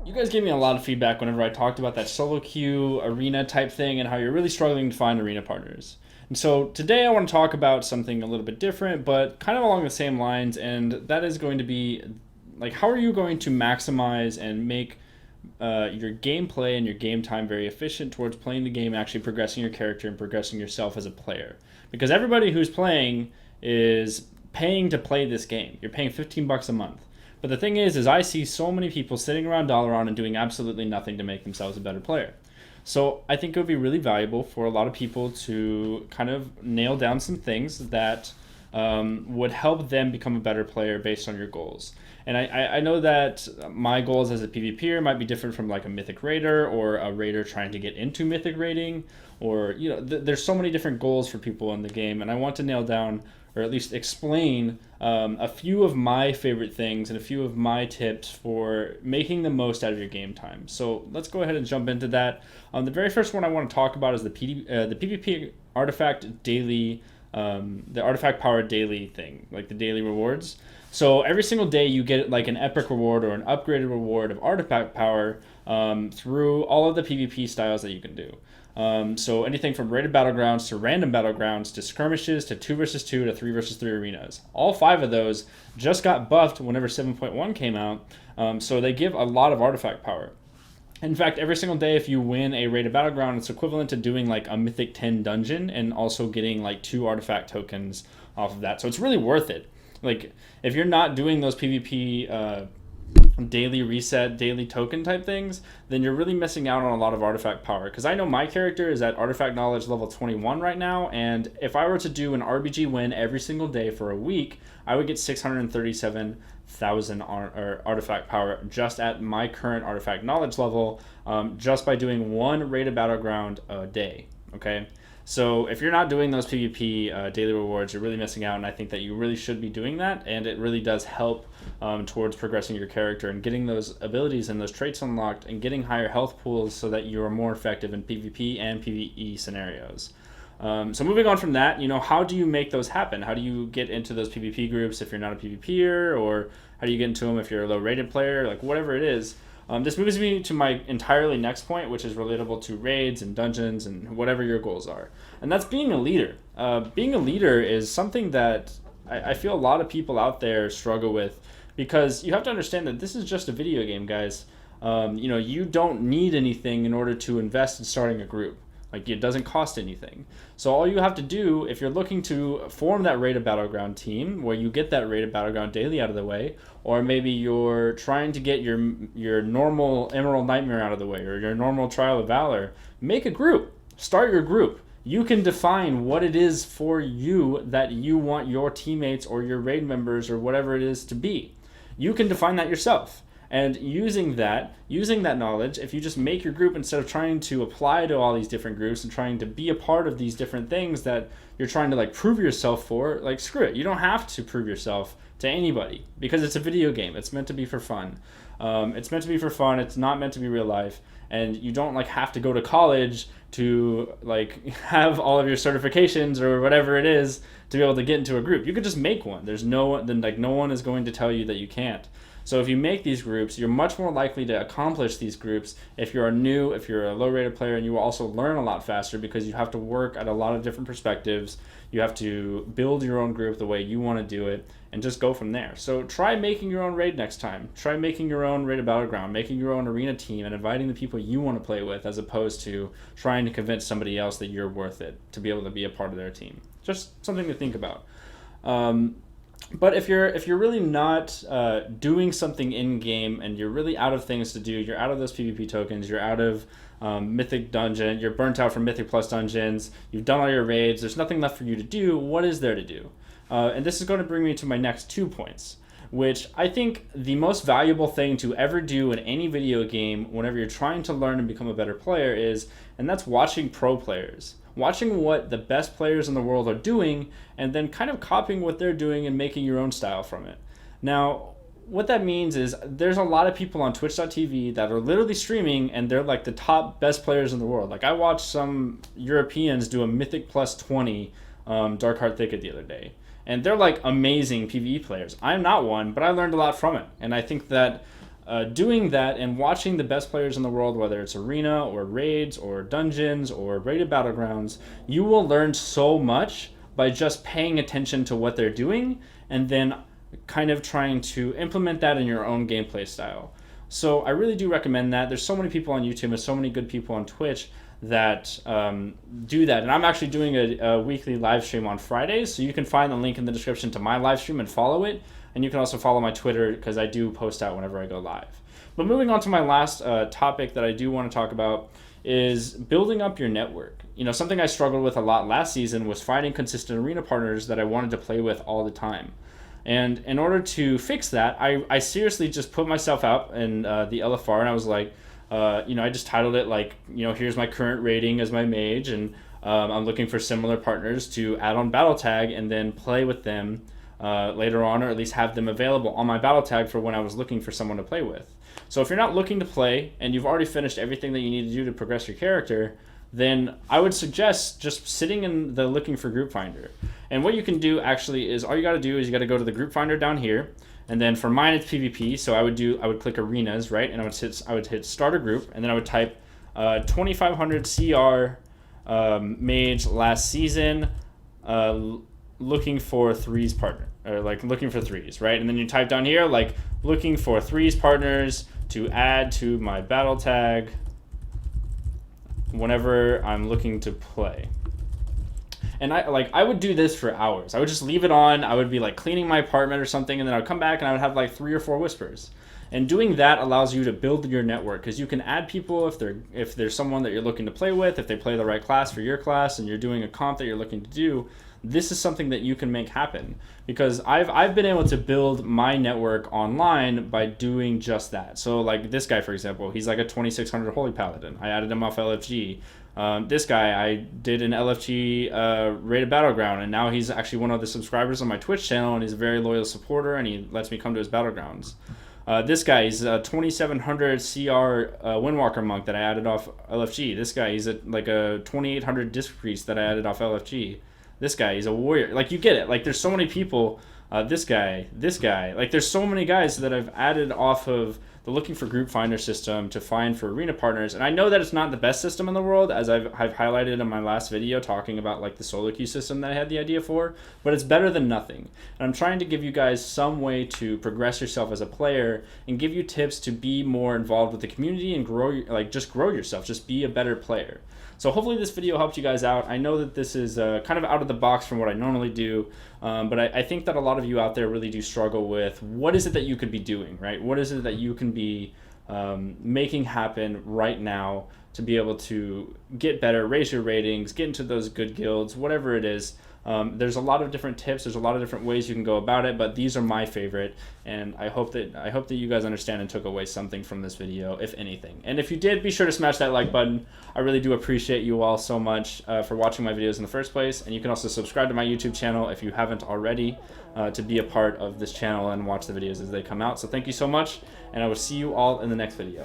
You guys gave me a lot of feedback whenever I talked about that solo queue arena type thing and how you're really struggling to find arena partners. And so today I want to talk about something a little bit different, but kind of along the same lines, and that is going to be like how are you going to maximize and make your gameplay and your game time very efficient towards playing the game, actually progressing your character and progressing yourself as a player. Because everybody who's playing is paying to play this game. You're paying $15 a month. But the thing is I see so many people sitting around Dalaran and doing absolutely nothing to make themselves a better player. So I think it would be really valuable for a lot of people to kind of nail down some things that would help them become a better player based on your goals. And I know that my goals as a PvPer might be different from like a Mythic Raider or a Raider trying to get into Mythic Raiding, or there's so many different goals for people in the game, and I want to nail down or at least explain a few of my favorite things and a few of my tips for making the most out of your game time. So let's go ahead and jump into that. The very first one I want to talk about is the PvP artifact daily, the artifact power daily thing, like the daily rewards. So every single day you get like an epic reward or an upgraded reward of artifact power through all of the PvP styles that you can do. So anything from rated battlegrounds to random battlegrounds to skirmishes to 2 versus 2 to 3 versus 3 arenas. All 5 of those just got buffed whenever 7.1 came out, so they give a lot of artifact power. In fact, every single day if you win a rated battleground, it's equivalent to doing like a Mythic 10 dungeon and also getting like 2 artifact tokens off of that. So it's really worth it. Like, if you're not doing those PvP daily reset, daily token type things, then you're really missing out on a lot of artifact power. Because I know my character is at artifact knowledge level 21 right now, and if I were to do an RBG win every single day for a week, I would get 637,000 artifact power just at my current artifact knowledge level, just by doing one rated battleground a day. Okay. So if you're not doing those PvP daily rewards, you're really missing out, and I think that you really should be doing that, and it really does help towards progressing your character and getting those abilities and those traits unlocked and getting higher health pools so that you are more effective in PvP and PvE scenarios. So moving on from that, how do you make those happen? How do you get into those PvP groups if you're not a PvPer, or how do you get into them if you're a low-rated player, like whatever it is? This moves me to my entirely next point, which is relatable to raids and dungeons and whatever your goals are. And that's being a leader. Being a leader is something that I feel a lot of people out there struggle with, because you have to understand that this is just a video game, guys. You don't need anything in order to invest in starting a group. Like, it doesn't cost anything. So all you have to do, if you're looking to form that rated battleground team where you get that rated battleground daily out of the way, or maybe you're trying to get your normal Emerald Nightmare out of the way, or your normal Trial of Valor, make a group. Start your group. You can define what it is for you that you want your teammates or your raid members or whatever it is to be. You can define that yourself. And using that knowledge, if you just make your group instead of trying to apply to all these different groups and trying to be a part of these different things that you're trying to like prove yourself for, like screw it. You don't have to prove yourself to anybody because it's a video game. It's meant to be for fun. It's meant to be for fun. It's not meant to be real life. And you don't like have to go to college to like have all of your certifications or whatever it is to be able to get into a group. You could just make one. No one is going to tell you that you can't. So if you make these groups, you're much more likely to accomplish these groups if you're a low-rated player, and you will also learn a lot faster because you have to work at a lot of different perspectives. You have to build your own group the way you want to do it and just go from there. So try making your own raid next time. Try making your own rated battleground, making your own arena team, and inviting the people you want to play with as opposed to trying to convince somebody else that you're worth it to be able to be a part of their team. Just something to think about. But if you're really not doing something in game and you're really out of things to do, you're out of those PvP tokens, you're out of Mythic Dungeon, you're burnt out from Mythic Plus dungeons, you've done all your raids, there's nothing left for you to do, what is there to do? And this is going to bring me to my next 2 points, which I think the most valuable thing to ever do in any video game whenever you're trying to learn and become a better player is, and that's watching pro players. Watching what the best players in the world are doing and then kind of copying what they're doing and making your own style from it. Now, what that means is there's a lot of people on twitch.tv that are literally streaming and they're like the top best players in the world. Like I watched some Europeans do a Mythic plus 20 Darkheart Thicket the other day. And they're like amazing PvE players. I'm not one, but I learned a lot from it. And I think that doing that and watching the best players in the world, whether it's arena or raids or dungeons or rated battlegrounds, you will learn so much by just paying attention to what they're doing and then kind of trying to implement that in your own gameplay style. So I really do recommend that. There's so many people on YouTube and so many good people on Twitch that do that. And I'm actually doing a weekly live stream on Fridays, so you can find the link in the description to my live stream and follow it. And you can also follow my Twitter because I do post out whenever I go live. But moving on to my last topic that I do want to talk about is building up your network. You know, something I struggled with a lot last season was finding consistent arena partners that I wanted to play with all the time. And in order to fix that, I seriously just put myself out in the LFR, and I was like, I just titled it like, here's my current rating as my mage, and I'm looking for similar partners to add on battle tag and then play with them later on, or at least have them available on my battle tag for when I was looking for someone to play with. So if you're not looking to play and you've already finished everything that you need to do to progress your character, then I would suggest just sitting in the looking for group finder. And what you can do actually is all you got to do is you got to go to the group finder down here, and then for mine it's PvP. So I would click arenas, right, and I would hit start a group, and then I would type 2500 CR mage last season, looking for threes partner, or like looking for threes, right? And then you type down here like looking for threes partners to add to my battle tag whenever I'm looking to play. And I would do this for hours. I would just leave it on. I would be like cleaning my apartment or something, and then I would come back and I would have like 3 or 4 whispers. And doing that allows you to build your network, because you can add people if there's someone that you're looking to play with, if they play the right class for your class and you're doing a comp that you're looking to do. This is something that you can make happen, because I've been able to build my network online by doing just that. So like this guy, for example, he's like a 2600 Holy Paladin. I added him off LFG. This guy, I did an LFG rated battleground, and now he's actually one of the subscribers on my Twitch channel, and he's a very loyal supporter, and he lets me come to his battlegrounds. This guy, he's a 2700 CR Windwalker monk that I added off LFG. This guy, he's a 2800 disc priest that I added off LFG. This guy, he's a warrior. Like, you get it. Like, there's so many people. This guy. Like, there's so many guys that I've added off of the looking for group finder system to find for arena partners. And I know that it's not the best system in the world, as I've highlighted in my last video talking about like the solo queue system that I had the idea for, but it's better than nothing. And I'm trying to give you guys some way to progress yourself as a player and give you tips to be more involved with the community and grow yourself, just be a better player. So hopefully this video helped you guys out. I know that this is kind of out of the box from what I normally do, but I think that a lot of you out there really do struggle with what is it that you could be doing, right? What is it that you can be making happen right now to be able to get better, raise your ratings, get into those good guilds, whatever it is. There's a lot of different tips. There's a lot of different ways you can go about it, but these are my favorite, and I hope that you guys understand and took away something from this video, if anything. And if you did, be sure to smash that like button. I really do appreciate you all so much for watching my videos in the first place, and you can also subscribe to my YouTube channel if you haven't already to be a part of this channel and watch the videos as they come out. So thank you so much, and I will see you all in the next video.